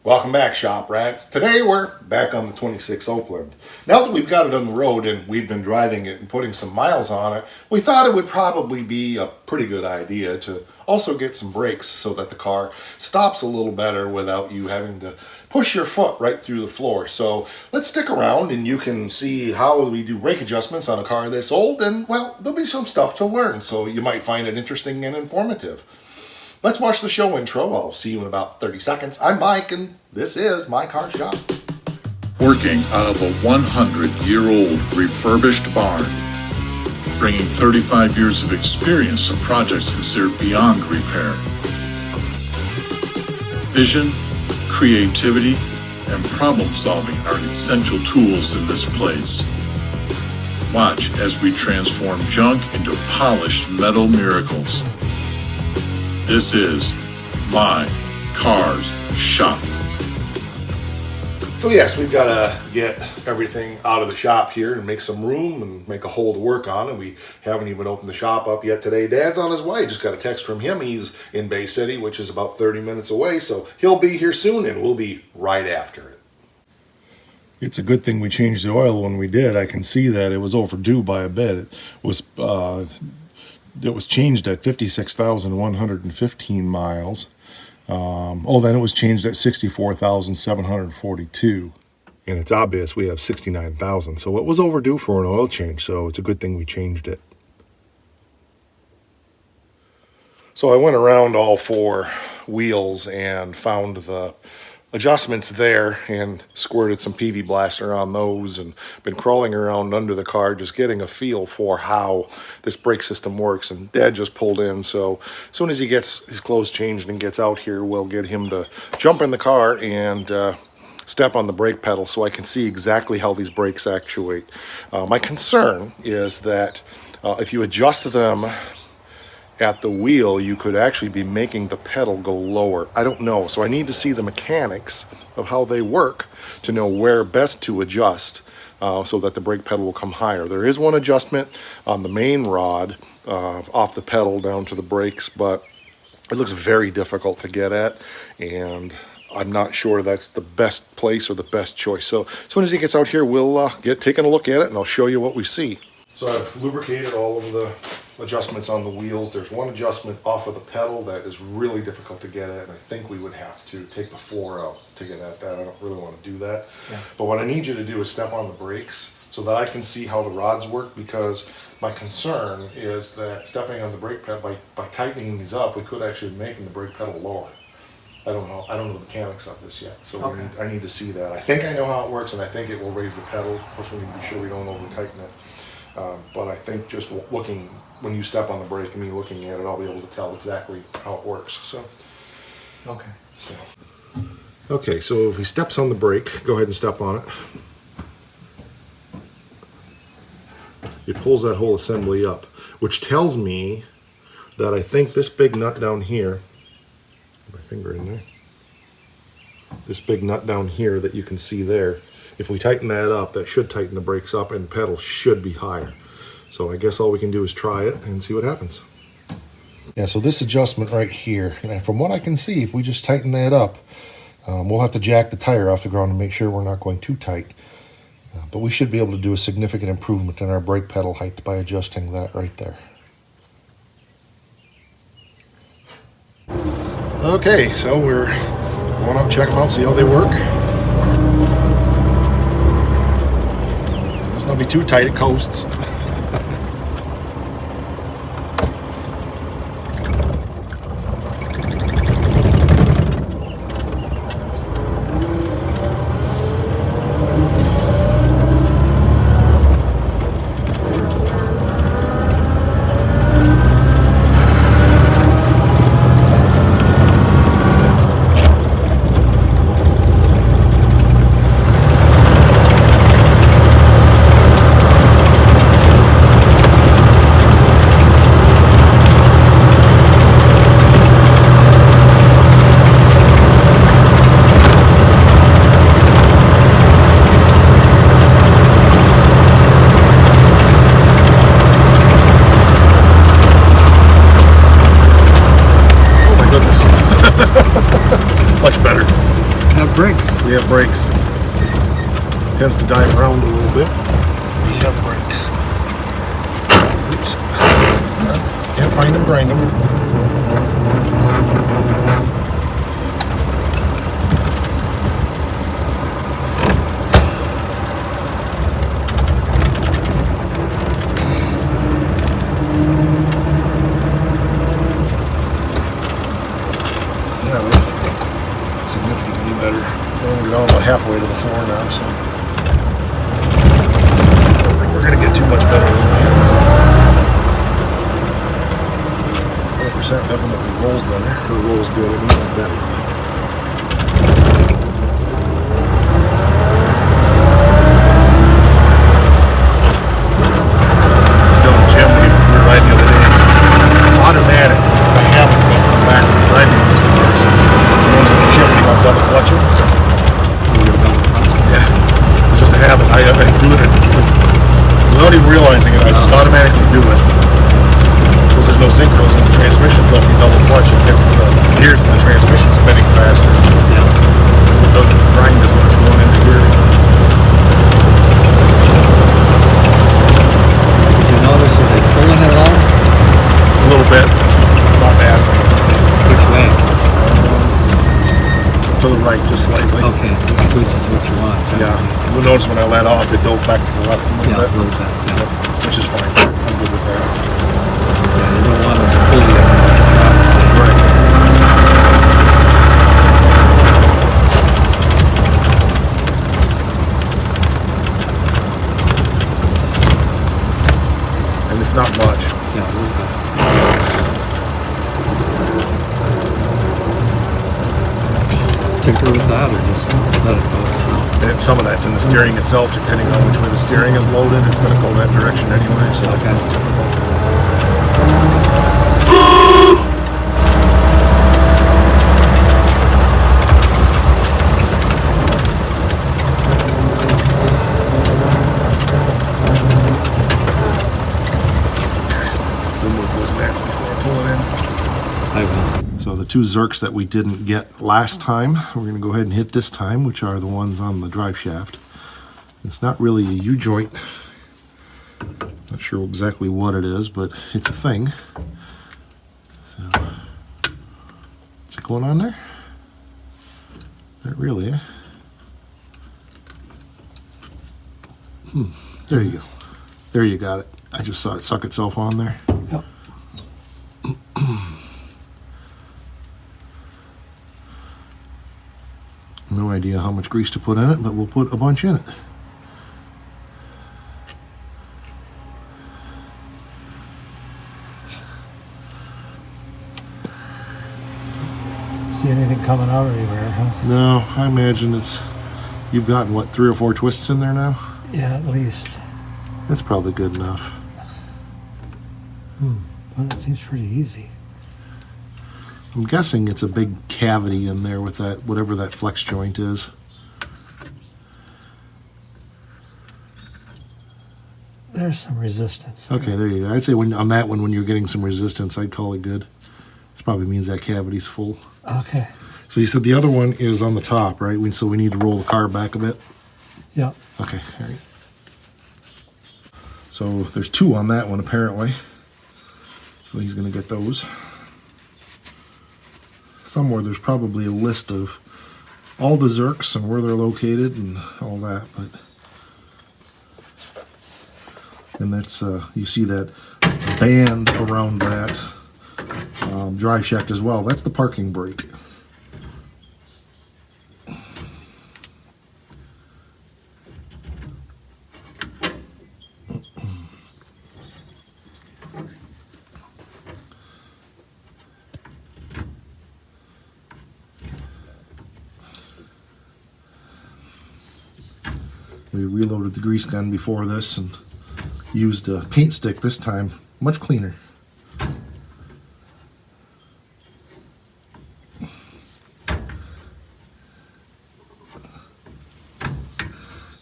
Welcome back, Shop Rats. Today we're back on the 26 Oakland. Now that we've got it on the road and we've been driving it and putting some miles on it, we thought it would probably be a pretty good idea to also get some brakes so that the car stops a little better without you having to push your foot right through the floor. So let's stick around and you can see how we do brake adjustments on a car this old, and well, there'll be some stuff to learn, so you might find it interesting and informative. Let's watch the show intro. I'll see you in about 30 seconds. I'm Mike, and this is My Car Shop. Working out of a 100-year-old refurbished barn, bringing 35 years of experience to projects considered beyond repair. Vision, creativity, and problem solving are essential tools in this place. Watch as we transform junk into polished metal miracles. This is My Car's Shop. So yes, we've got to get everything out of the shop here and make some room and make a hole to work on, and we haven't even opened the shop up yet today. Dad's on his way. Just got a text from him. He's in Bay City, which is about 30 minutes away, so he'll be here soon, and we'll be right after it. It's a good thing we changed the oil when we did. I can see that it was overdue by a bit. It was changed at 56,115 miles. Then it was changed at 64,742. And it's obvious we have 69,000. So it was overdue for an oil change. So it's a good thing we changed it. So I went around all four wheels and found the adjustments there and squirted some PV Blaster on those and been crawling around under the car just getting a feel for how this brake system works. And Dad just pulled in, so as soon as he gets his clothes changed and gets out here, we'll get him to jump in the car and step on the brake pedal so I can see exactly how these brakes actuate. My concern is that if you adjust them at the wheel, you could actually be making the pedal go lower. I don't know, so I need to see the mechanics of how they work to know where best to adjust so that the brake pedal will come higher. There is one adjustment on the main rod off the pedal down to the brakes, but it looks very difficult to get at, and I'm not sure that's the best place or the best choice. So as soon as he gets out here, we'll get taking a look at it and I'll show you what we see. So I've lubricated all of the adjustments on the wheels. There's one adjustment off of the pedal that is really difficult to get at, and I think we would have to take the floor out to get at that. I don't really want to do that. Yeah. But what I need you to do is step on the brakes so that I can see how the rods work, because my concern is that stepping on the brake pedal, by tightening these up, we could actually be making the brake pedal lower. I don't know the mechanics of this yet, so okay. I need to see that. I think I know how it works, and I think it will raise the pedal. Of course, we need to be sure we don't over tighten it. But I think just looking, when you step on the brake and me looking at it, I'll be able to tell exactly how it works. So, okay, so if he steps on the brake, go ahead and step on it. It pulls that whole assembly up, which tells me that I think this big nut down here, put my finger in there, this big nut down here that you can see there, if we tighten that up, that should tighten the brakes up and the pedal should be higher. So I guess all we can do is try it and see what happens. Yeah, so this adjustment right here, and from what I can see, if we just tighten that up, we'll have to jack the tire off the ground to make sure we're not going too tight. But we should be able to do a significant improvement in our brake pedal height by adjusting that right there. Okay, so we're going up, check them out, see how they work. Let's not be too tight, it coasts. brakes. We have brakes. Tends to dive around a little bit. We have brakes. Oops. Can't find them, grind them. Yeah, they're significantly better. We're down about halfway to the floor now, so I don't think we're gonna get too much better than that. 4% definitely rolls better. Or rolls good, I mean, better. Still in the gym, we were riding the other day. It's automatic. I haven't set it back to driving these cars. Notice when I'm shifting, I'm double clutching. Yeah, it's just a habit. I do it without even realizing it. I just automatically do it because there's no synchros in the transmission. So if you double clutch, it gets the gears in the transmission spinning faster. It doesn't grind as much going into gear. Did you notice are they pulling it along? A little bit, not bad. Which way? To the right, just slightly. Okay, which is what you want. Yeah, you'll notice when I let off, it dove back to the left a Yeah, a little little bit, bit. Yeah. which is fine. I'm good with that. Yeah, you don't want to pull you. Right. And it's not much. Yeah, a little bit. Tinker with that or just let it go? And some of that's in the steering itself, depending on which way the steering is loaded. It's going to go that direction anyway. So Okay. remove those mats before I pull it in. I will. So the two Zerks that we didn't get last time, we're going to go ahead and hit this time, which are the ones on the drive shaft. It's not really a U-joint. Not sure exactly what it is, but it's a thing. So, what's it going on there? Not really, eh? There you go. There you got it. I just saw it suck itself on there. Yep. No idea how much grease to put in it, but we'll put a bunch in it. See anything coming out anywhere, huh? No, I imagine you've gotten, what, 3 or 4 twists in there now? Yeah, at least. That's probably good enough. But it seems pretty easy. I'm guessing it's a big cavity in there with that, whatever that flex joint is. There's some resistance there. Okay, there you go. I'd say on that one, when you're getting some resistance, I'd call it good. This probably means that cavity's full. Okay. So you said the other one is on the top, right? So we need to roll the car back a bit? Yep. Okay, all right. So there's 2 on that one, apparently. So he's going to get those. Somewhere there's probably a list of all the Zerks and where they're located and all that, but and that's you see that band around that drive shaft as well. That's the parking brake. We reloaded the grease gun before this and used a paint stick this time, much cleaner.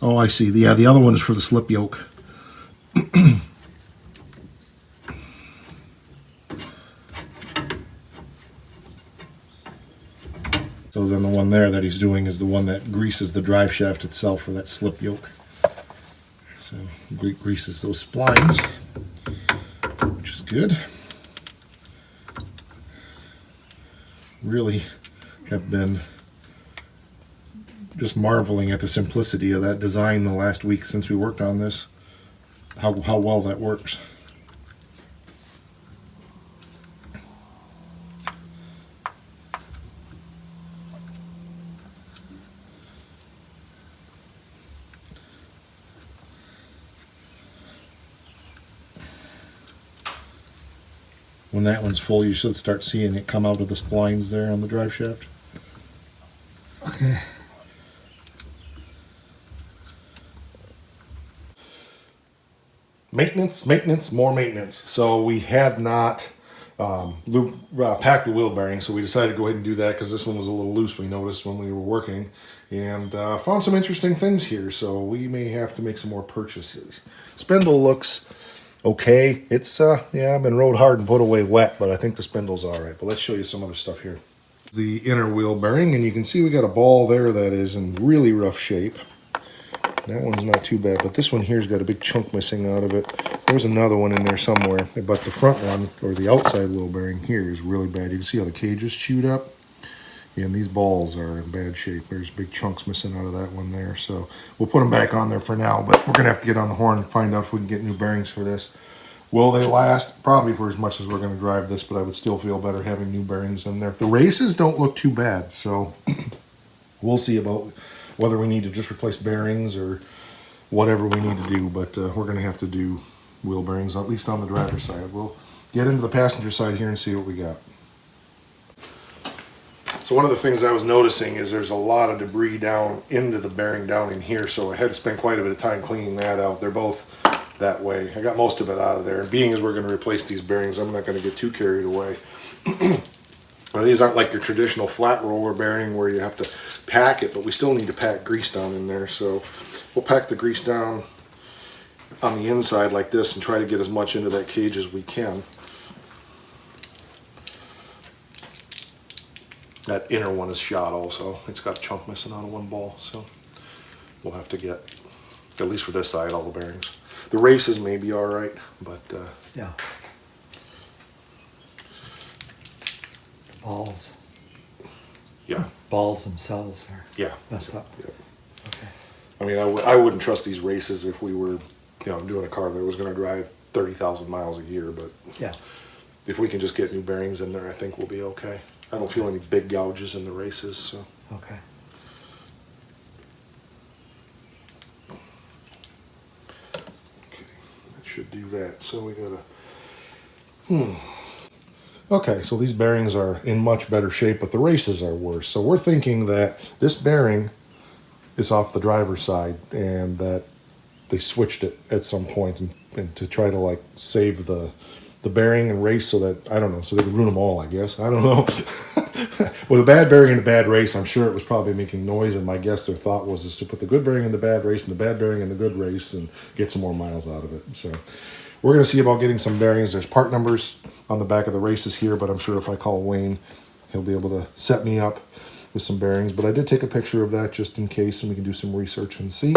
Oh, I see. Yeah, the other one is for the slip yoke. So then the one there that he's doing is the one that greases the drive shaft itself for that slip yoke. So greases those splines, which is good. Really have been just marveling at the simplicity of that design the last week since we worked on this, how well that works. When that one's full, you should start seeing it come out of the splines there on the drive shaft. Okay. Maintenance, more maintenance. So we had not packed the wheel bearing, so we decided to go ahead and do that because this one was a little loose, we noticed when we were working, and found some interesting things here, so we may have to make some more purchases. Spindle looks okay. It's, yeah, been rode hard and put away wet, but I think the spindle's all right. But let's show you some other stuff here. The inner wheel bearing, and you can see we got a ball there that is in really rough shape. That one's not too bad, but this one here's got a big chunk missing out of it. There's another one in there somewhere, but the front one, or the outside wheel bearing here, is really bad. You can see how the cage is chewed up, and these balls are in bad shape. There's big chunks missing out of that one there, so we'll put them back on there for now, but we're going to have to get on the horn and find out if we can get new bearings for this. Will they last? Probably for as much as we're going to drive this, but I would still feel better having new bearings in there. The races don't look too bad, so we'll see about whether we need to just replace bearings or whatever we need to do, but we're going to have to do wheel bearings, at least on the driver's side. We'll get into the passenger side here and see what we got. So one of the things I was noticing is there's a lot of debris down into the bearing down in here, so I had to spend quite a bit of time cleaning that out. They're both that way. I got most of it out of there, and being as we're going to replace these bearings, I'm not going to get too carried away. Well, these aren't like your traditional flat roller bearing where you have to pack it, but we still need to pack grease down in there, so we'll pack the grease down on the inside like this and try to get as much into that cage as we can. That inner one is shot also. It's got a chunk missing out of one ball, so we'll have to get, at least for this side, all the bearings. The races may be all right, but Yeah. Balls. Yeah. Balls themselves are Yeah. messed up. Yeah. Okay. I mean, I wouldn't trust these races if we were, doing a car that was going to drive 30,000 miles a year, but Yeah. if we can just get new bearings in there, I think we'll be okay. I don't feel any big gouges in the races, so. Okay. Okay, that should do that. So we gotta, Okay, so these bearings are in much better shape, but the races are worse. So we're thinking that this bearing is off the driver's side and that they switched it at some point and to try to like save the bearing and race so that, I don't know, so they could ruin them all, I guess. I don't know. With a bad bearing in a bad race, I'm sure it was probably making noise, and my guess their thought was is to put the good bearing in the bad race and the bad bearing in the good race and get some more miles out of it. So we're going to see about getting some bearings. There's part numbers on the back of the races here, but I'm sure if I call Wayne, he'll be able to set me up with some bearings. But I did take a picture of that just in case, and we can do some research and see.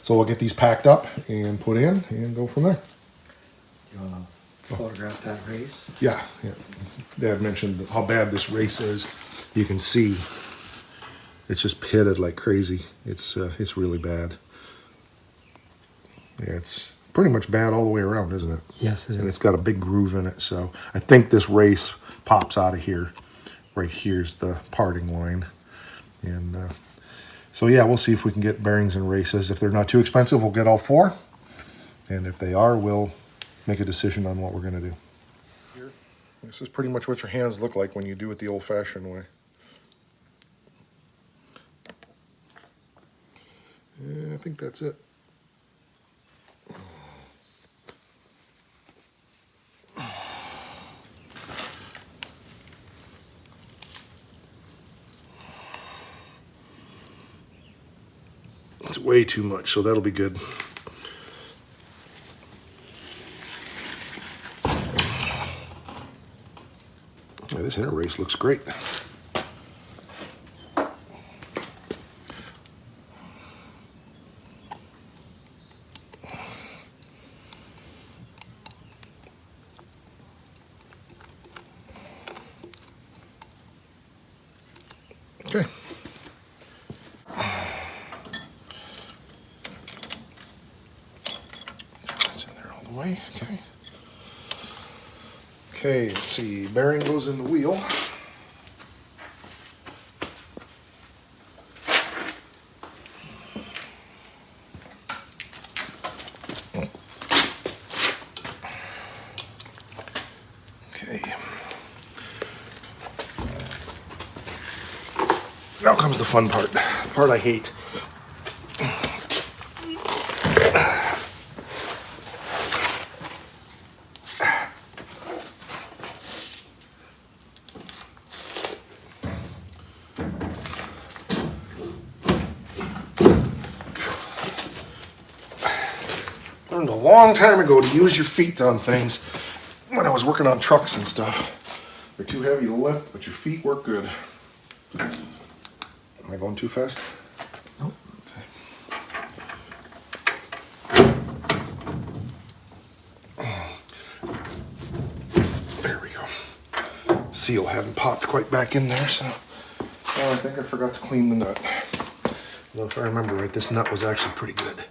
So we'll get these packed up and put in and go from there. You want to photograph that race? Yeah. Dad mentioned how bad this race is. You can see it's just pitted like crazy. It's really bad. Yeah, it's pretty much bad all the way around, isn't it? Yes, it And is. it's got a big groove in it. So I think this race pops out of here. Right here's the parting line. And so yeah, we'll see if we can get bearings and races. If they're not too expensive, we'll get all four. And if they are, we'll make a decision on what we're going to do. This is pretty much what your hands look like when you do it the old-fashioned way. Yeah, I think that's it. It's way too much, so that'll be good. Yeah, this inner race looks great. Okay, let's see, bearing goes in the wheel. Okay. Now comes the fun part, the part I hate. Learned a long time ago to use your feet on things when I was working on trucks and stuff. They're too heavy to lift, but your feet work good. Am I going too fast? Nope. There we go. Seal hadn't popped quite back in there, so I think I forgot to clean the nut. Although if I remember right, this nut was actually pretty good.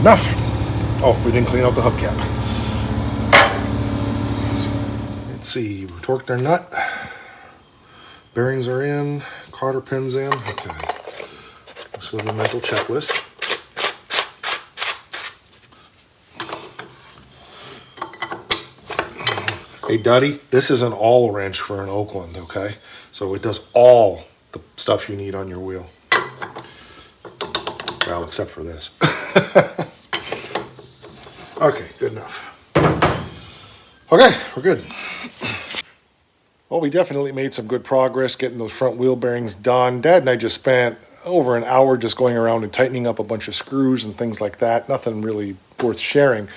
Enough. Oh, we didn't clean out the hubcap. Let's see, we torqued our nut. Bearings are in, cotter pins in. Okay. This was the mental checklist. Hey, Duddy, this is an all wrench for an Oakland, okay? So it does all the stuff you need on your wheel. Well, except for this. Okay, good enough. Okay, we're good. Well, we definitely made some good progress getting those front wheel bearings done. Dad and I just spent over an hour just going around and tightening up a bunch of screws and things like that. Nothing really worth sharing.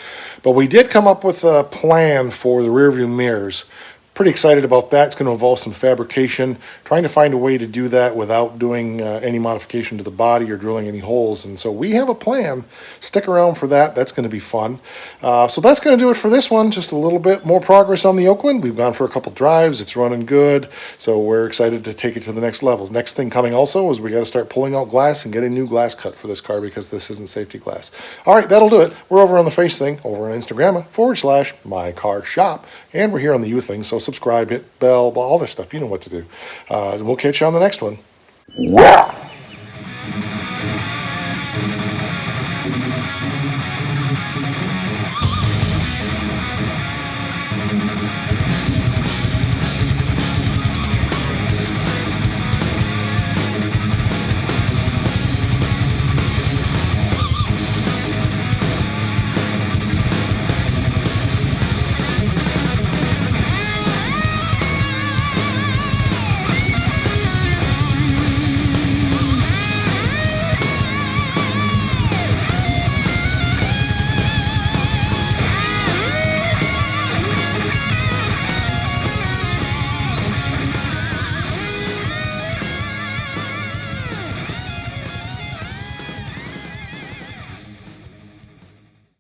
But we did come up with a plan for the rear view mirrors. Pretty excited about that. It's going to involve some fabrication, trying to find a way to do that without doing any modification to the body or drilling any holes. And so we have a plan. Stick around for that. That's going to be fun. So that's going to do it for this one. Just a little bit more progress on the Oakland. We've gone for a couple drives. It's running good. So we're excited to take it to the next levels. Next thing coming also is we got to start pulling out glass and getting new glass cut for this car because this isn't safety glass. All right, that'll do it. We're over on the Face thing, over on Instagram, /mycarshop. And we're here on the You thing. So subscribe, hit bell, all this stuff. You know what to do. We'll catch you on the next one. Wow.